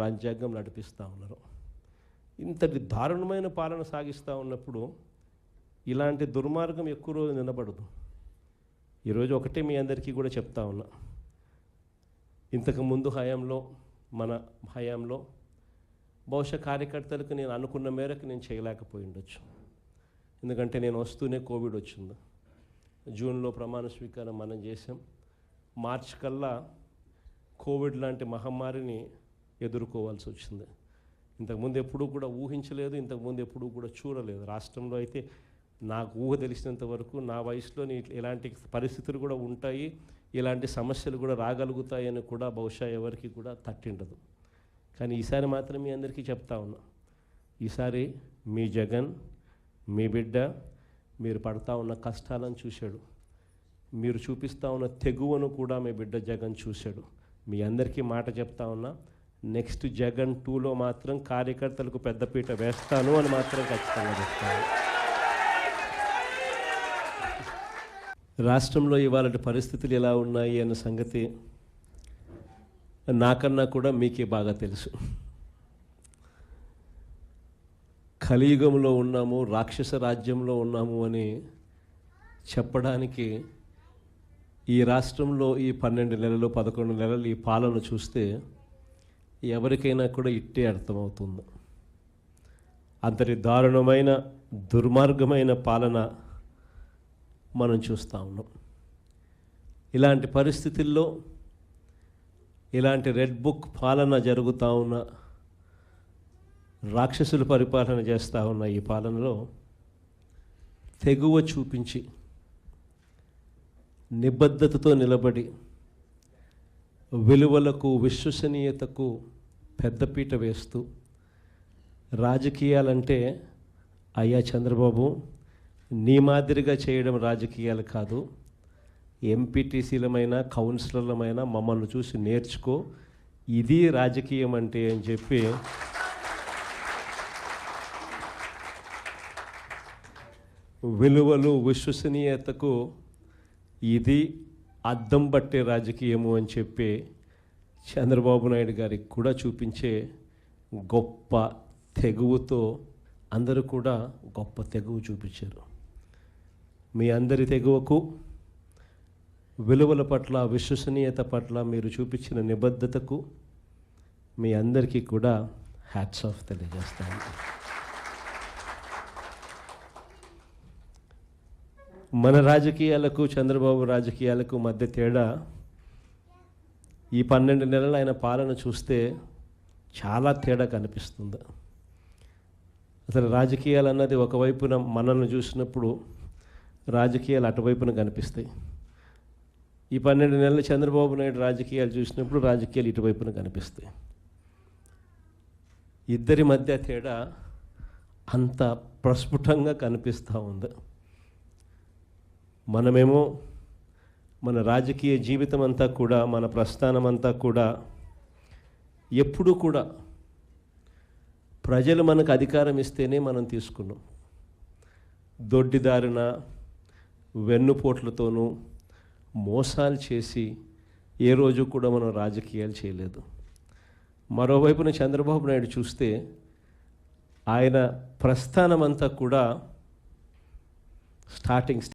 రాజ్యాంగం నడిపిస్తూ ఉన్నారు. ఇంతటి దారుణమైన పాలన సాగిస్తూ ఉన్నప్పుడు ఇలాంటి దుర్మార్గం ఎక్కువ రోజు నిలబడదు. ఈరోజు ఒకటే మీ అందరికీ కూడా చెప్తా ఉన్నా, ఇంతకుముందు హయాంలో మన హయాంలో బహుశా కార్యకర్తలకు నేను అనుకున్న మేరకు నేను చేయలేకపోయి ఉండొచ్చు. ఎందుకంటే నేను వస్తూనే కోవిడ్ వచ్చింది. జూన్లో ప్రమాణ స్వీకారం మనం చేసాం. మార్చి కల్లా కోవిడ్ లాంటి మహమ్మారిని ఎదుర్కోవాల్సి వచ్చింది. ఇంతకుముందు ఎప్పుడూ కూడా ఊహించలేదు, ఇంతకుముందు ఎప్పుడూ కూడా చూడలేదు. రాష్ట్రంలో అయితే నాకు ఊహ తెలిసినంత వరకు నా వయసులో ఇలాంటి పరిస్థితులు కూడా ఉంటాయి, ఇలాంటి సమస్యలు కూడా రాగలుగుతాయని కూడా బహుశా ఎవరికి కూడా తట్టిండదు. కానీ ఈసారి మాత్రం మీ అందరికీ చెప్తా ఉన్నా, ఈసారి మీ జగన్, మీ బిడ్డ మీరు పడతా ఉన్న కష్టాలను చూశాడు, మీరు చూపిస్తూ ఉన్న తెగువను కూడా మీ బిడ్డ జగన్ చూశాడు. మీ అందరికీ మాట చెప్తా ఉన్నా, నెక్స్ట్ జగన్ 2లో మాత్రం కార్యకర్తలకు పెద్దపీట వేస్తాను అని మాత్రం ఖచ్చితంగా చెప్తాను. రాష్ట్రంలో ఇవాళ పరిస్థితులు ఎలా ఉన్నాయి అన్న సంగతి నాకన్నా కూడా మీకే బాగా తెలుసు. కలియుగంలో ఉన్నాము, రాక్షస రాజ్యంలో ఉన్నాము అని చెప్పడానికి ఈ రాష్ట్రంలో ఈ 12 నెలలు 11 నెలలు ఈ పాలన చూస్తే ఎవరికైనా కూడా ఇట్టే అర్థమవుతుంది. అంతటి దారుణమైన దుర్మార్గమైన పాలన మనం చూస్తూ ఉన్నాం. ఇలాంటి పరిస్థితుల్లో ఇలాంటి రెడ్ బుక్ పాలన జరుగుతూ ఉన్న, రాక్షసులు పరిపాలన చేస్తూ ఉన్న ఈ పాలనలో తెగువ చూపించి నిబద్ధతతో నిలబడి విలువలకు విశ్వసనీయతకు పెద్దపీట వేస్తూ రాజకీయాలంటే అయ్యా చంద్రబాబు నీ మాదిరిగా చేయడం రాజకీయాలు కాదు, ఎంపీటీసీలమైనా కౌన్సిలర్లమైనా మమ్మల్ని చూసి నేర్చుకో, ఇది రాజకీయం అంటే అని చెప్పి విలువలు విశ్వసనీయతకు ఇది అద్దం పట్టే రాజకీయము అని చెప్పి చంద్రబాబు నాయుడు గారికి కూడా చూపించే గొప్ప తెగువతో అందరూ కూడా గొప్ప తెగువ చూపించారు. మీ అందరి తెగువకు, విలువల పట్ల, విశ్వసనీయత పట్ల మీరు చూపించిన నిబద్ధతకు మీ అందరికీ కూడా హ్యాట్స్ ఆఫ్ తెలియజేస్తాను. మన రాజకీయాలకు చంద్రబాబు రాజకీయాలకు మధ్య తేడా ఈ 12 నెలలు ఆయన పాలన చూస్తే చాలా తేడా కనిపిస్తుంది. అసలు రాజకీయాలు అన్నది ఒకవైపున మనల్ని చూసినప్పుడు రాజకీయాలు అటువైపున కనిపిస్తాయి. ఈ 12 నెలలు చంద్రబాబు నాయుడు రాజకీయాలు చూసినప్పుడు రాజకీయాలు ఇటువైపున కనిపిస్తాయి. ఇద్దరి మధ్య తేడా అంత ప్రస్ఫుటంగా కనిపిస్తూ ఉంది. మనమేమో మన రాజకీయ జీవితం అంతా కూడా, మన ప్రస్థానం అంతా కూడా ఎప్పుడూ కూడా ప్రజలు మనకు అధికారం ఇస్తేనే మనం తీసుకున్నాం. దొడ్డిదారిన వెన్నుపోట్లతోనూ మోసాలు చేసి ఏ రోజు కూడా మనం రాజకీయాలు చేయలేదు. మరోవైపున చంద్రబాబు నాయుడు చూస్తే ఆయన ప్రస్థానం అంతా కూడా స్టార్టింగ్